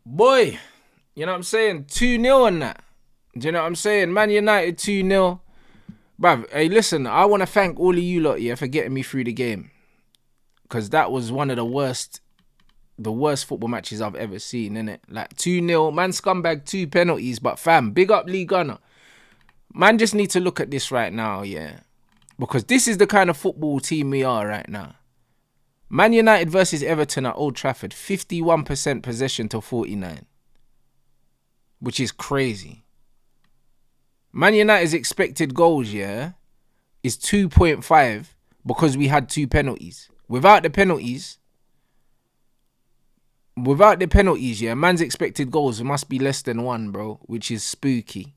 Boy, you know what I'm saying? 2-0 on that. Do you know what I'm saying? Man United 2-0. Bruv, hey, listen, I want to thank all of you lot, yeah, for getting me through the game. Because that was one of the worst football matches I've ever seen, innit? Like 2-0, man scumbag 2 penalties, but fam, big up Lee Gunner. Man just need to look at this right now, yeah. Because this is the kind of football team we are right now. Man United versus Everton at Old Trafford, 51% possession to 49. Which is crazy. Man United's expected goals, yeah, is 2.5 because we had 2 penalties. Without the penalties, yeah, man's expected goals must be less than 1, bro, which is spooky.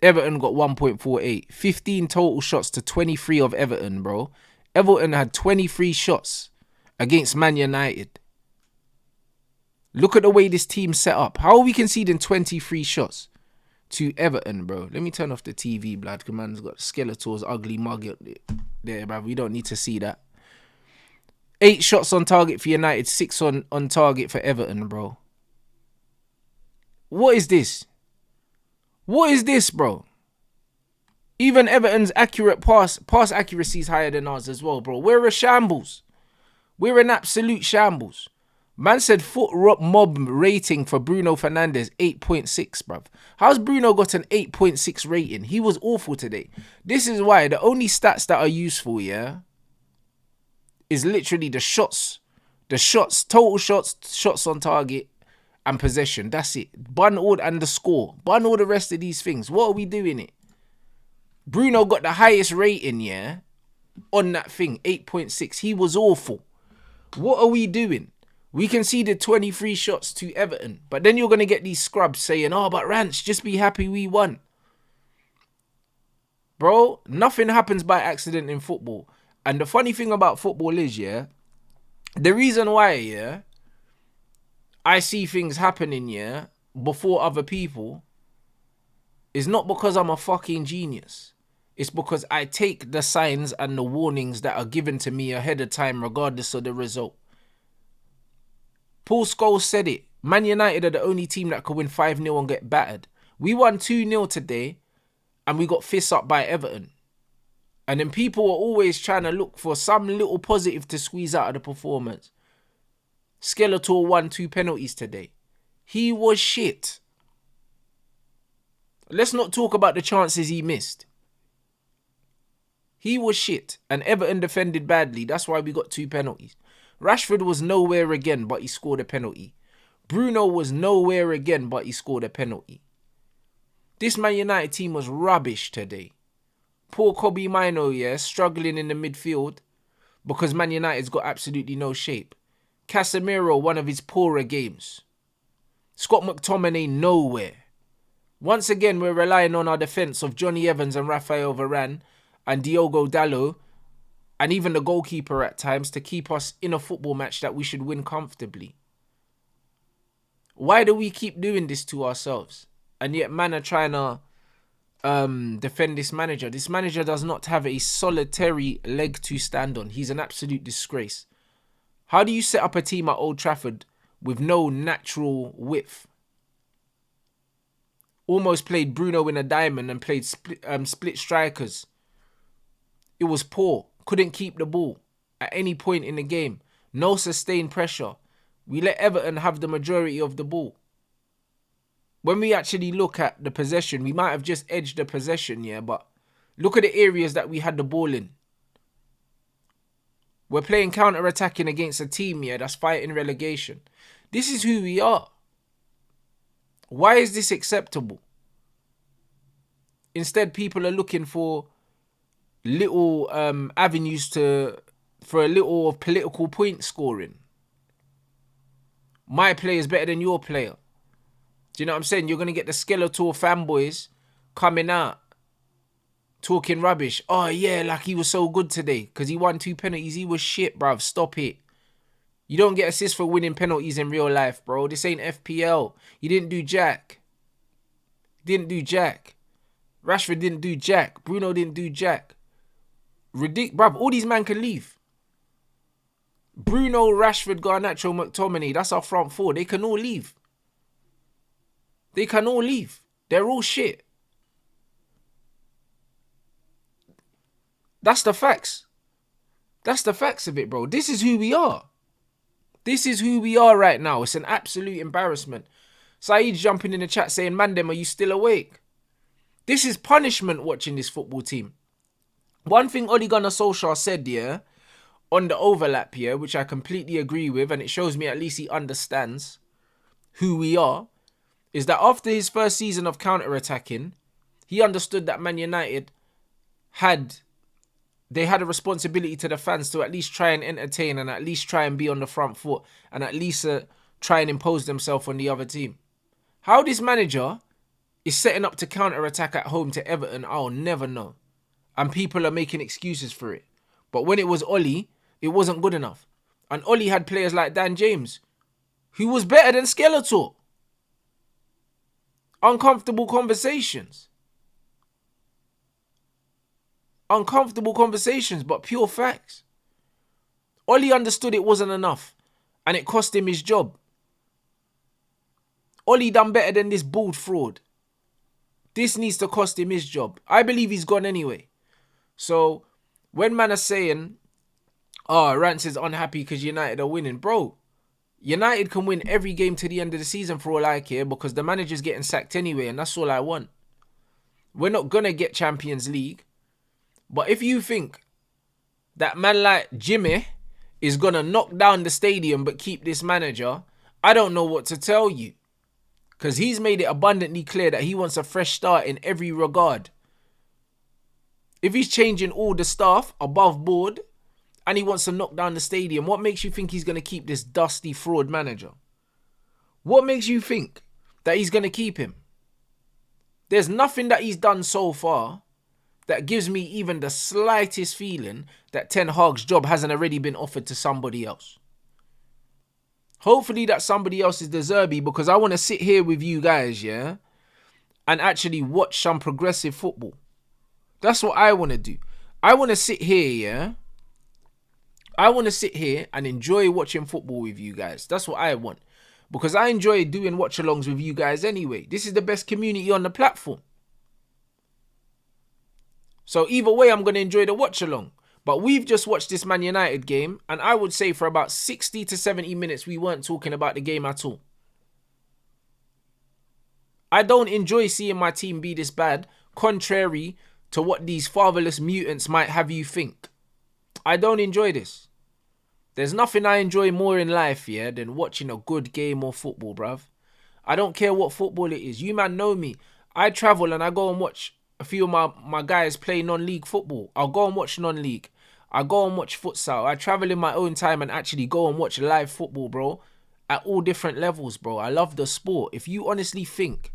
Everton got 1.48. 15 total shots to 23 of Everton, bro. Everton had 23 shots against Man United. Look at the way this team's set up. How are we conceding 23 shots to Everton, bro? Let me turn off the TV, blood. Because man's got Skeletor's ugly mug there, bro. We don't need to see that. 8 shots on target for United, 6 on target for Everton, bro. What is this? What is this, bro? Even Everton's accurate pass accuracy is higher than ours as well, bro. We're a shambles. We're an absolute shambles. Man said foot mob rating for Bruno Fernandes 8.6, bruv. How's Bruno got an 8.6 rating? He was awful today. This is why the only stats that are useful, yeah, is literally the shots, total shots, shots on target, and possession. That's it. Bun all and the score. Bun all the rest of these things. What are we doing it? Bruno got the highest rating, yeah, on that thing, 8.6. He was awful. What are we doing? We conceded 23 shots to Everton. But then you're going to get these scrubs saying, oh, but Rants, just be happy we won. Bro, nothing happens by accident in football. And the funny thing about football is, yeah, the reason why, yeah, I see things happening, yeah, before other people is not because I'm a fucking genius. It's because I take the signs and the warnings that are given to me ahead of time, regardless of the result. Paul Scholes said it. Man United are the only team that could win 5-0 and get battered. We won 2-0 today and we got fists up by Everton. And then people are always trying to look for some little positive to squeeze out of the performance. Skeletor won 2 penalties today. He was shit. Let's not talk about the chances he missed. He was shit. And Everton defended badly. That's why we got 2 penalties. Rashford was nowhere again, but he scored a penalty. Bruno was nowhere again, but he scored a penalty. This Man United team was rubbish today. Poor Kobe Mino, yeah, struggling in the midfield because Man United's got absolutely no shape. Casemiro, one of his poorer games. Scott McTominay, nowhere. Once again, we're relying on our defence of Johnny Evans and Rafael Varane and Diogo Dalot and even the goalkeeper at times to keep us in a football match that we should win comfortably. Why do we keep doing this to ourselves? And yet man are trying to defend this manager. This manager does not have a solitary leg to stand on. He's an absolute disgrace. How do you set up a team at Old Trafford with no natural width? Almost played Bruno in a diamond and played split strikers. It was poor. Couldn't keep the ball at any point in the game. No sustained pressure. We let Everton have the majority of the ball. When we actually look at the possession, we might have just edged the possession, yeah, but look at the areas that we had the ball in. We're playing counter-attacking against a team, yeah, that's fighting relegation. This is who we are. Why is this acceptable? Instead, people are looking for little avenues for a little of political point scoring. My player is better than your player. Do you know what I'm saying? You're going to get the Skeletor fanboys coming out talking rubbish. Oh yeah, like he was so good today because he won 2 penalties. He was shit, bruv. Stop it. You don't get assists for winning penalties in real life, bro. This ain't FPL. You didn't do jack. Rashford didn't do jack. Bruno didn't do jack. Bruv, all these men can leave. Bruno, Rashford, Garnacho, McTominay, that's our front four. They can all leave. They can all leave. They're all shit. That's the facts. That's the facts of it, bro. This is who we are. This is who we are right now. It's an absolute embarrassment. Saeed's jumping in the chat saying, Mandem, are you still awake? This is punishment watching this football team. One thing Ole Gunnar Solskjaer said, yeah, on the overlap here, which I completely agree with, and it shows me at least he understands who we are, is that after his first season of counter-attacking, he understood that Man United had a responsibility to the fans to at least try and entertain and at least try and be on the front foot and at least try and impose themselves on the other team. How this manager is setting up to counter-attack at home to Everton, I'll never know. And people are making excuses for it. But when it was Ole, it wasn't good enough. And Ole had players like Dan James, who was better than Skeletor. Uncomfortable conversations. Uncomfortable conversations, but pure facts. Ole understood it wasn't enough, and it cost him his job. Ole done better than this bald fraud. This needs to cost him his job. I believe he's gone anyway. So, when man are saying, Rants is unhappy because United are winning, bro, United can win every game to the end of the season for all I care because the manager's getting sacked anyway, and that's all I want. We're not going to get Champions League. But if you think that man like Jimmy is going to knock down the stadium but keep this manager, I don't know what to tell you. Because he's made it abundantly clear that he wants a fresh start in every regard. If he's changing all the staff above board and he wants to knock down the stadium, what makes you think he's going to keep this dusty fraud manager? What makes you think that he's going to keep him? There's nothing that he's done so far that gives me even the slightest feeling that Ten Hag's job hasn't already been offered to somebody else. Hopefully that somebody else is De Zerbi, because I want to sit here with you guys, yeah, and actually watch some progressive football. That's what I want to do. I want to sit here, yeah. I want to sit here and enjoy watching football with you guys. That's what I want. Because I enjoy doing watch-alongs with you guys anyway. This is the best community on the platform. So either way, I'm going to enjoy the watch-along. But we've just watched this Man United game, and I would say for about 60 to 70 minutes, we weren't talking about the game at all. I don't enjoy seeing my team be this bad, contrary to what these fatherless mutants might have you think. I don't enjoy this. There's nothing I enjoy more in life, yeah, than watching a good game of football, bruv. I don't care what football it is. You man know me. I travel and I go and watch a few of my guys play non-league football. I'll go and watch non-league. I go and watch futsal. I travel in my own time and actually go and watch live football, bro. At all different levels, bro. I love the sport. If you honestly think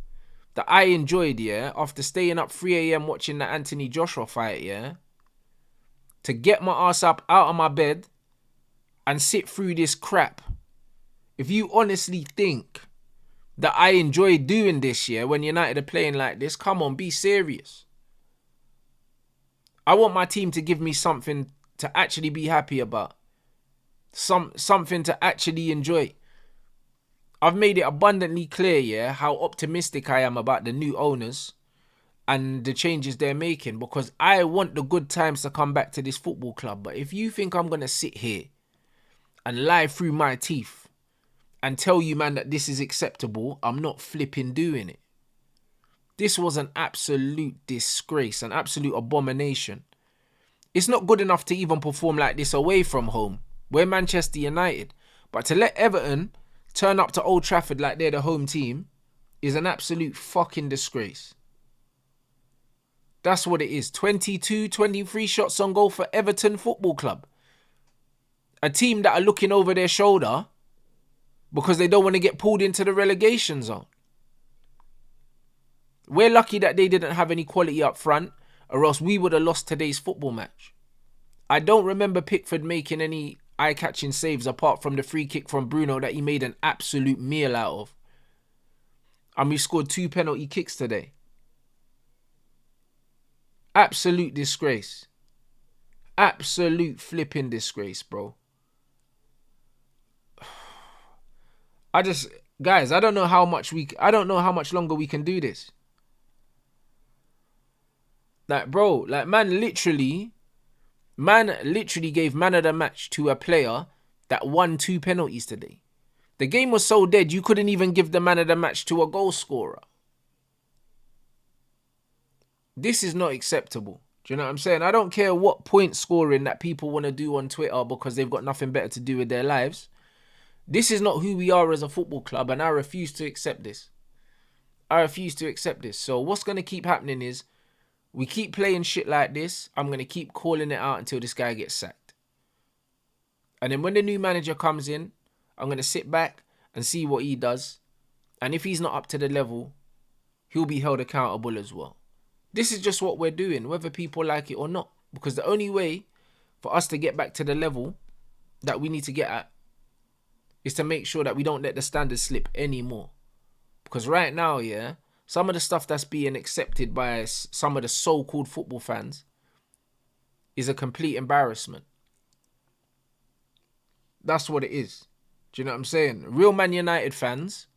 that I enjoyed, yeah, after staying up 3 a.m. watching the Anthony Joshua fight, yeah, to get my ass up out of my bed and sit through this crap. If you honestly think that I enjoy doing this, yeah, when United are playing like this, come on, be serious. I want my team to give me something to actually be happy about. Something to actually enjoy. I've made it abundantly clear, yeah, how optimistic I am about the new owners and the changes they're making, because I want the good times to come back to this football club. But if you think I'm going to sit here and lie through my teeth and tell you, man, that this is acceptable, I'm not flipping doing it. This was an absolute disgrace, an absolute abomination. It's not good enough to even perform like this away from home. We're Manchester United. But to let Everton turn up to Old Trafford like they're the home team is an absolute fucking disgrace. That's what it is. 22, 23 shots on goal for Everton Football Club. A team that are looking over their shoulder because they don't want to get pulled into the relegation zone. We're lucky that they didn't have any quality up front, or else we would have lost today's football match. I don't remember Pickford making any eye-catching saves apart from the free kick from Bruno that he made an absolute meal out of. And we scored 2 penalty kicks today. Absolute disgrace. Absolute flipping disgrace, bro. Guys, I don't know how much longer we can do this. Like, bro, like man literally gave man of the match to a player that won 2 penalties today. The game was so dead you couldn't even give the man of the match to a goal scorer. This is not acceptable. Do you know what I'm saying? I don't care what point scoring that people want to do on Twitter because they've got nothing better to do with their lives. This is not who we are as a football club, and I refuse to accept this. So what's going to keep happening is we keep playing shit like this. I'm going to keep calling it out until this guy gets sacked. And then when the new manager comes in, I'm going to sit back and see what he does. And if he's not up to the level, he'll be held accountable as well. This is just what we're doing, whether people like it or not. Because the only way for us to get back to the level that we need to get at is to make sure that we don't let the standards slip anymore. Because right now, yeah, some of the stuff that's being accepted by some of the so-called football fans is a complete embarrassment. That's what it is. Do you know what I'm saying? Real Man United fans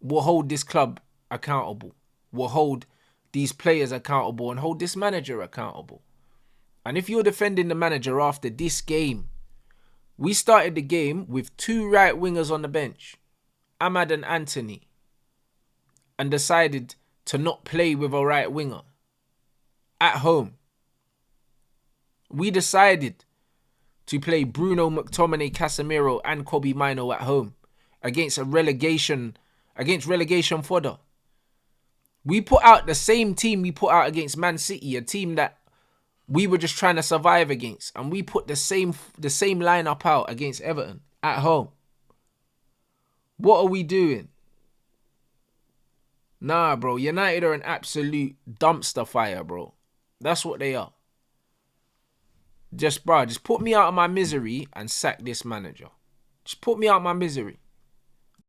will hold this club accountable, will hold these players accountable, and hold this manager accountable. And if you're defending the manager after this game, we started the game with 2 right wingers on the bench, Ahmad and Anthony, and decided to not play with a right winger at home. We decided to play Bruno, McTominay, Casemiro and Kobe Mino at home against relegation fodder. We put out the same team we put out against Man City, a team that we were just trying to survive against, and we put the same lineup out against Everton at home. What are we doing? Nah, bro. United are an absolute dumpster fire, bro. That's what they are. Just put me out of my misery and sack this manager. Just put me out of my misery.